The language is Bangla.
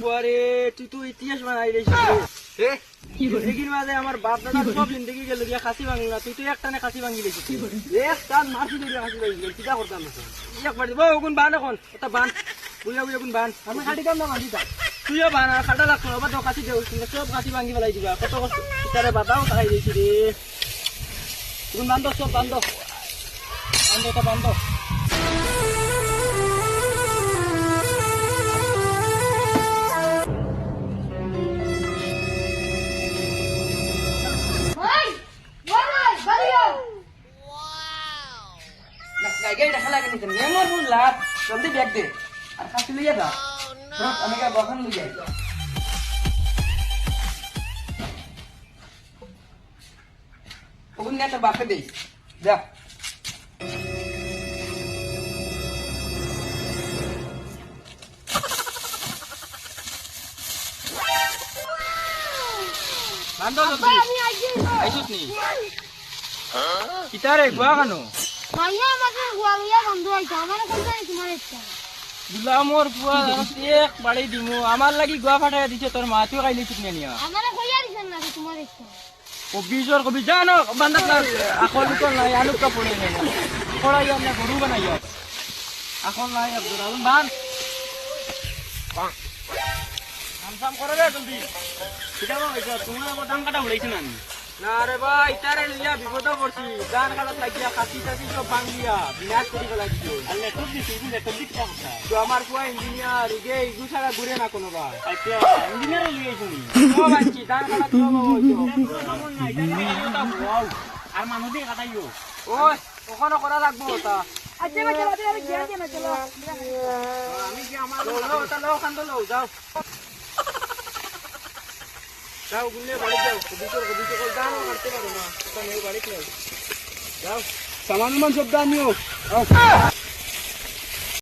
বারে তুই তো ইতিহাস বানাই রে জিন্দগির মাঝে আমার বাপ দাদার সব জিন্দগি গেল গিয়া খাসি ভাঙি না তুই তো একটানে খাসি ভাঙি লেছিস এক টান মারছি তুই খাসি ভাঙি গেল কিটা করতাম না একবার দিব ওগুন বান এখন এটা বান বুঝা বুঝা গুন বান আমি খাটি কাম না বান্ধি তা তুইও বান আর খাটা লাগতো আবার তো খাসি দেও কিন্তু সব খাসি ভাঙি ফেলাই দিবা কত কষ্ট তারে বাতাও খাই দিয়েছি রে গুন বান্ধ সব বান্ধ বান্ধ এটা বান্ধ দেখা লাগে আমার বোন লাভ জলদি ব্যাগ দে আর খাসি লইয়া যা আমি বখান লই যাই ওগুন না তোর বাপকে দিস যা বান্দো জলদি আইসুস নি কিতারে গোয়া কানো মাইয়া আমাকে গোয়ালিয়া বন্ধ হইছে আমার কোন জানি তোমার ইচ্ছা গুলামর বুয়া এক বাড়ি দিমু আমার লাগি গোয়া ফাটাই দিছে তোর মাটিও খাইলি ঠিক নিয়া আমারে কইয়া দিছেন না তোমার ইচ্ছা ও বিজর কবি জানো বান্দাত না আকল তো নাই আলু কা পড়ে নাই পড়াই আমরা গরু বানাই আকল নাই আব্দুল আলম বান আমসাম করে রে জলদি কিটা হইছে তোমার বটাম কাটা উড়াইছ না না রে ভাই ইতারে লিয়া বিপদ পড়ছি গান কাটা লাগিয়া খাসি টাসি সব ভাঙিয়া বিনাশ করি লাগিছে আল্লাহ খুব দিছি বুঝলে তো দিকটা কথা তো আমার পুয়া ইঞ্জিনিয়ার ইগে ইগু ছাড়া ঘুরে না কোনো বার আচ্ছা ইঞ্জিনিয়ার লিয়েছি ও বাচ্চি গান কাটা তো হইছো সামন না এটা ওয়াও আর মানুষ দিয়ে কাটাইও ওই ওখানে করা লাগবো ওটা আচ্ছা বাচ্চা বাদে আমি গিয়া দিনা চলো আমি কি আমার ওটা লও খান তো লও যাও যাও গুনে বাড়ি যাও কবি তো দান করতে পারো না ওটা নেই বাড়ি যাও সামান মান সব দান নিও